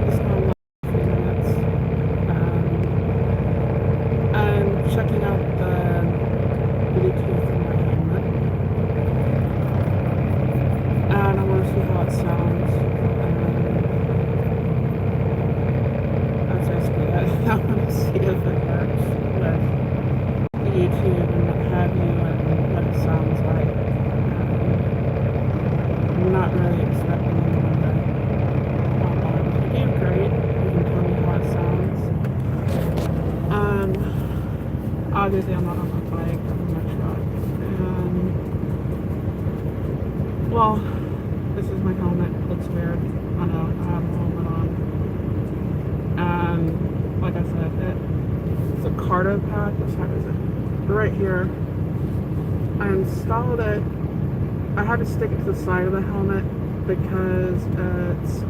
just gonna last a few minutes. I'm checking out the Bluetooth in my helmet, and I want to see how it sounds. That's basically it. I want to see if it works with YouTube and what have you, and what it sounds like. I'm not really expecting anyone to hop on. If you do, great. You can tell me how it sounds. Obviously, I'm not on my bike. I'm in my truck. And, well, this is my helmet. It looks weird. I know. I have a helmet on. And, like I said, it's a Cardo pack. What size is it? Right here. I installed it. I had to stick it to the side of the helmet because it's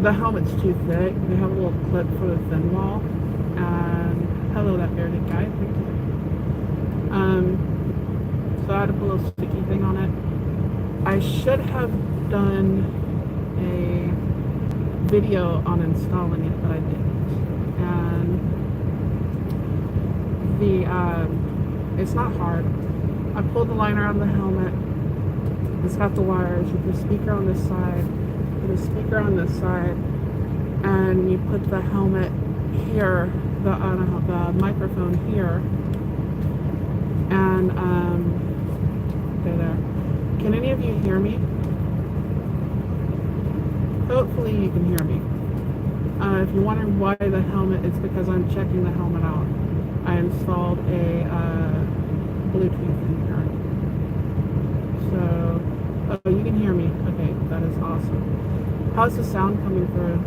the helmet's too thick. They have a little clip for the thin wall. And hello, that bearded guy. Thank you. So I had to put a little sticky thing on it. I should have done a video on installing it, but I didn't. And it's not hard. I pulled the liner out of the helmet. It's got the wires. You put a speaker on this side, put a speaker on this side, and you put the helmet here, the microphone here, and okay, there. Can any of you hear me? Hopefully you can hear me. If you're wondering why the helmet, it's because I'm checking the helmet out. I installed a Bluetooth in here. So, oh, you can hear me. Okay, that is awesome. How's the sound coming through?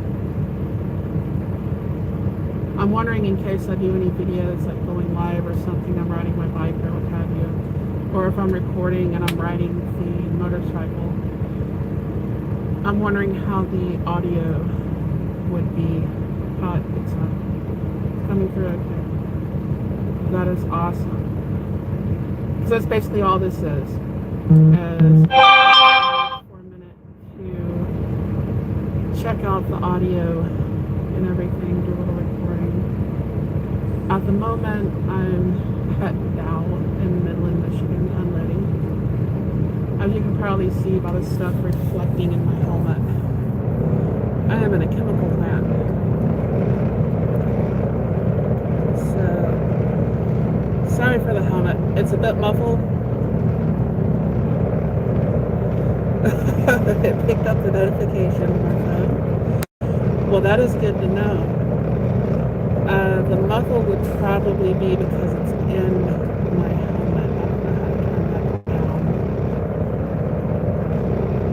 I'm wondering in case I do any videos like going live or something, I'm riding my bike or what have you. Or if I'm recording and I'm riding the motorcycle. I'm wondering how the audio would be, how it picks up. It's coming through okay. That is awesome. So that's basically all this is for a minute to check out the audio and everything, do a little recording. At the moment, I'm at Dow in Midland, Michigan, unloading. As you can probably see by the stuff reflecting in my helmet, I am in a chemical plant. So, sorry for the helmet. It's a bit muffled. It picked up the notification on my phone. Well, that is good to know. The muffle would probably be because it's in my helmet. I don't know how to turn that down.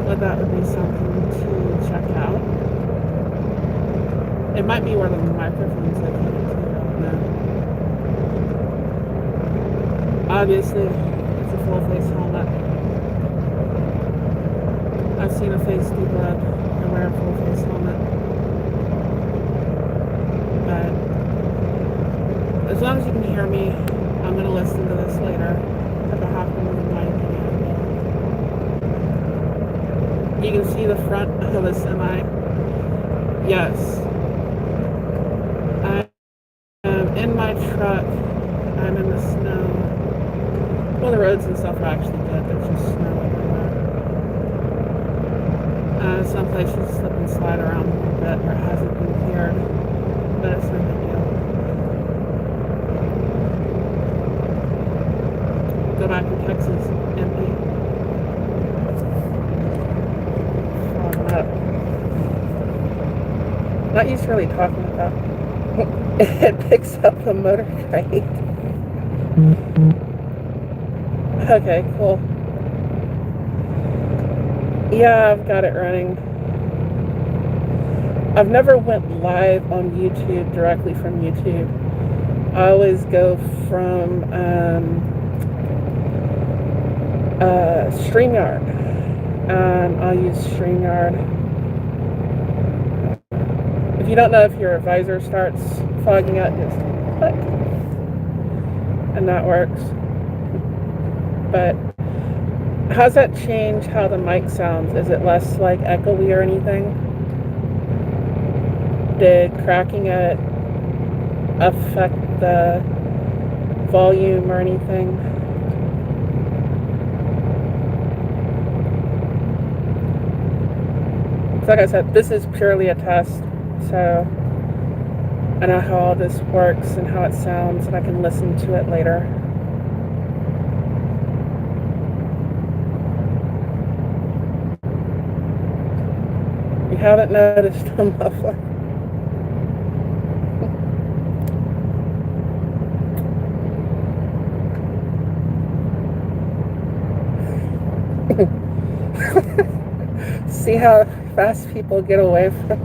But that would be something to check out. It might be where the microphone's located too. I don't know. Obviously, it's a full face helmet. I've seen a face do blood and wear a full face helmet. But as long as you can hear me, I'm going to listen to this later. If I have to move the mic again. You can see the front of the semi. Yes. I am in my truck. I'm in the snow. Well, the roads and stuff are actually good. There's just snow everywhere. Some places slip and slide around a little bit where it hasn't been cleared. But it's no big deal. Go back to Texas, empty. Not used to really talking about. It picks up the motor crate. Okay, cool. Yeah, I've got it running. I've never went live on YouTube directly from YouTube. I always go from StreamYard. I'll use StreamYard. If you don't know if your visor starts fogging up, just click. And that works. But How's that change how the mic sounds? Is it less like echoey or anything? Did cracking it affect the volume or anything? Like I said, this is purely a test, so I know how all this works and how it sounds, and I can listen to it later. You haven't noticed a muffler. See how fast people get away from it?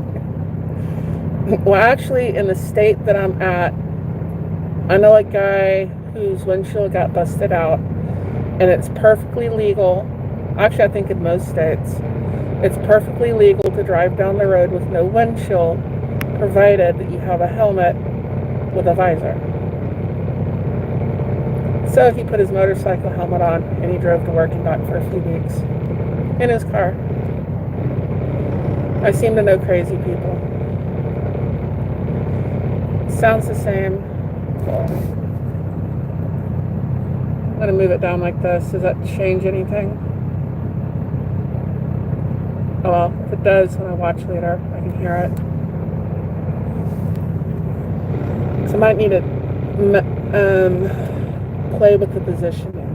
Well, actually, in the state that I'm at, I know a guy whose windshield got busted out, and it's perfectly legal. Actually, I think in most states, it's perfectly legal to drive down the road with no windshield, provided that you have a helmet with a visor. So he put his motorcycle helmet on, and he drove to work and back for a few weeks in his car. I seem to know crazy people. Sounds the same. I'm going to move it down like this. Does that change anything? Oh well, if it does, when I watch later, I can hear it. So I might need to play with the positioning.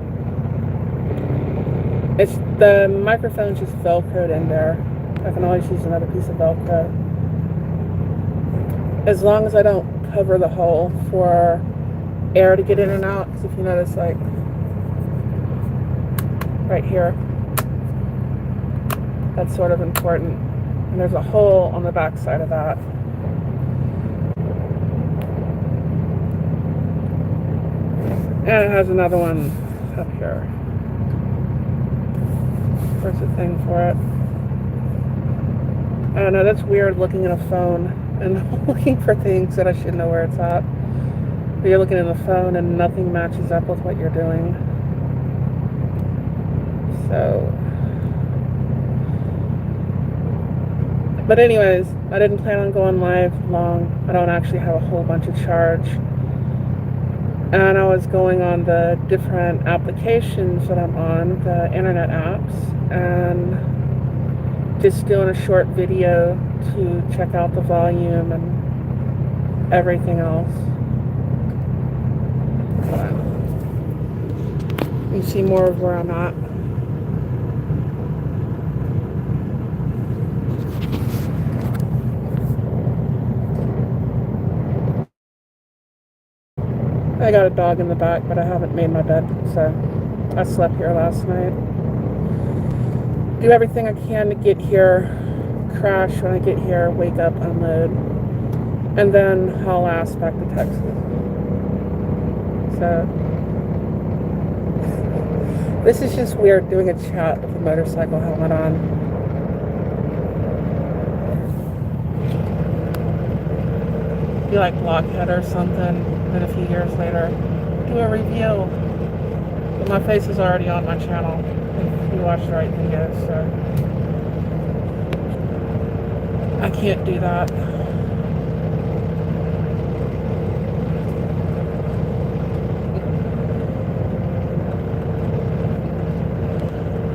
It's the microphone's just Velcroed in there. I can always use another piece of Velcro. As long as I don't cover the hole for air to get in and out. Because if you notice, like, right here, that's sort of important. And there's a hole on the back side of that. And it has another one up here. Where's the thing for it? I don't know, that's weird looking at a phone and looking for things that I should know where it's at. But you're looking at the phone and nothing matches up with what you're doing. So, but anyways, I didn't plan on going live long. I don't actually have a whole bunch of charge. And I was going on the different applications that I'm on, the internet apps, and just doing a short video to check out the volume and everything else. You can see more of where I'm at. I got a dog in the back, but I haven't made my bed, so I slept here last night. Do everything I can to get here, crash when I get here, wake up, unload, and then haul ass back to Texas. So, this is just weird doing a chat with a motorcycle helmet on. Be like Blockhead or something, then a few years later, do a review. But my face is already on my channel if you watch the right videos, so I can't do that.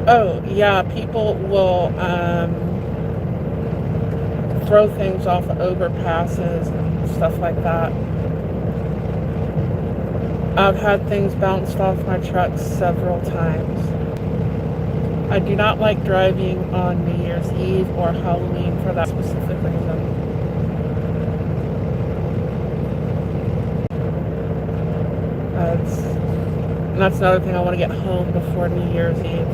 Oh, yeah, people will throw things off of overpasses and stuff like that. I've had things bounced off my truck several times. I do not like driving on New Year's Eve or Halloween for that specific reason. And that's another thing, I want to get home before New Year's Eve.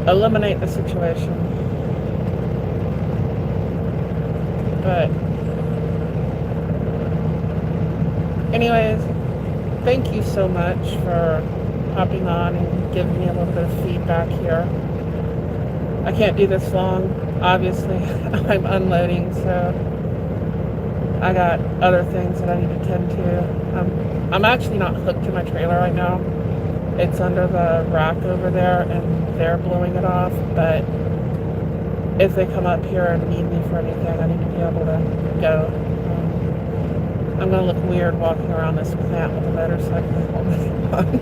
Eliminate the situation. But anyways, thank you so much for hopping on and giving me a little bit of feedback here. I can't do this long, obviously. I'm unloading, so I got other things that I need to tend to. I'm actually not hooked to my trailer right now. It's under the rack over there, and they're blowing it off. But if they come up here and need me for anything, I need to be able to go. I'm gonna look weird walking around this plant with a motorcycle on.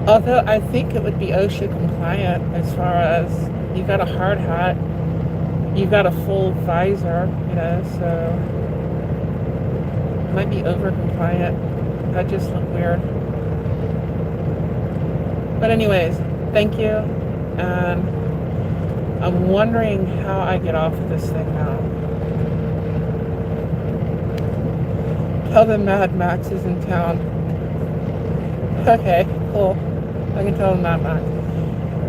Although I think it would be OSHA compliant as far as you've got a hard hat, you've got a full visor, so it might be over compliant. That just look weird. But anyways, thank you. And I'm wondering how I get off of this thing now. Tell them Mad Max is in town. Okay, cool. I can tell them Mad Max.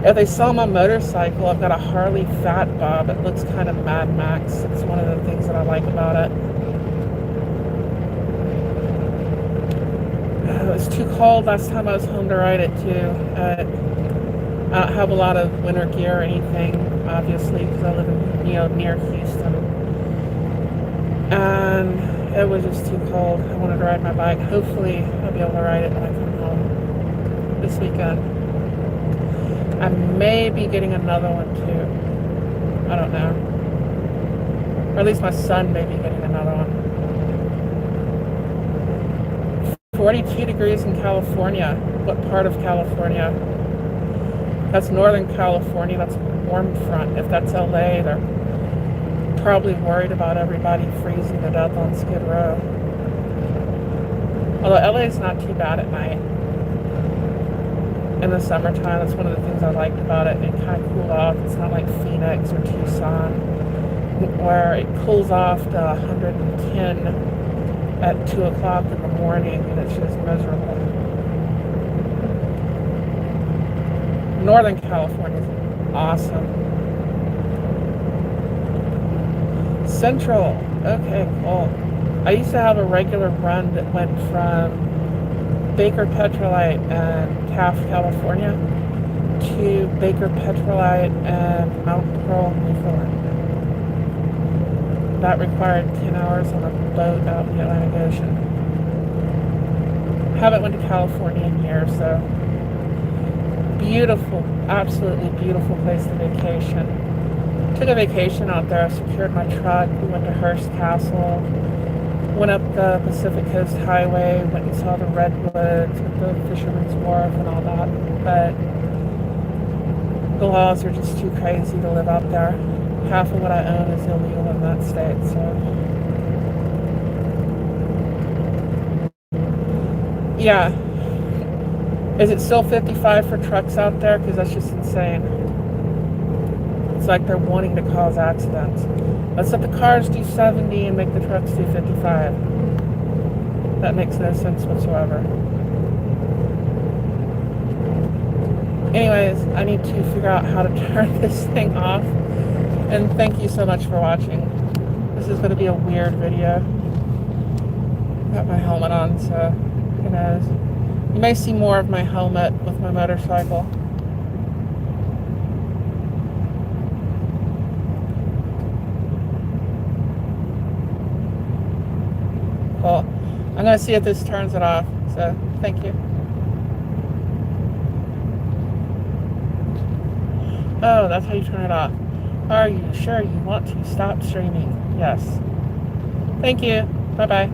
If they saw my motorcycle, I've got a Harley Fat Bob. It looks kind of Mad Max. It's one of the things that I like about it. It was too cold last time I was home to ride it too. I don't have a lot of winter gear or anything, obviously, because I live in, near Houston. And it was just too cold. I wanted to ride my bike. Hopefully, I'll be able to ride it when I come home this weekend. I may be getting another one too. I don't know. Or at least my son may be getting another one. 42 degrees in California. What part of California? That's Northern California. That's a warm front. If that's LA, they're probably worried about everybody freezing to death on Skid Row. Although LA is not too bad at night. In the summertime, that's one of the things I liked about it. It kind of cooled off. It's not like Phoenix or Tucson, where it cools off to 110 at 2 o'clock in the morning, and it's just miserable. Northern California is awesome. Central, okay, cool. I used to have a regular run that went from Baker Petrolite and Taft, California, to Baker Petrolite and Mount Pearl, Newfoundland. That required 10 hours on a boat out in the Atlantic Ocean. Haven't went to California in years, so beautiful, absolutely beautiful place to vacation. Took a vacation out there. I secured my truck. We went to Hearst Castle. Went up the Pacific Coast Highway. Went and saw the redwoods with the Fisherman's Wharf and all that. But the laws are just too crazy to live out there. Half of what I own is illegal in that state, so yeah. Is it still 55 for trucks out there? Because that's just insane. It's like they're wanting to cause accidents. Let's let the cars do 70 and make the trucks do 55. That makes no sense whatsoever. Anyways, I need to figure out how to turn this thing off. And thank you so much for watching. This is going to be a weird video. Got my helmet on, so who knows. You may see more of my helmet with my motorcycle. Cool. I'm going to see if this turns it off. So, thank you. Oh, that's how you turn it off. Are you sure you want to stop streaming? Yes. Thank you. Bye-bye.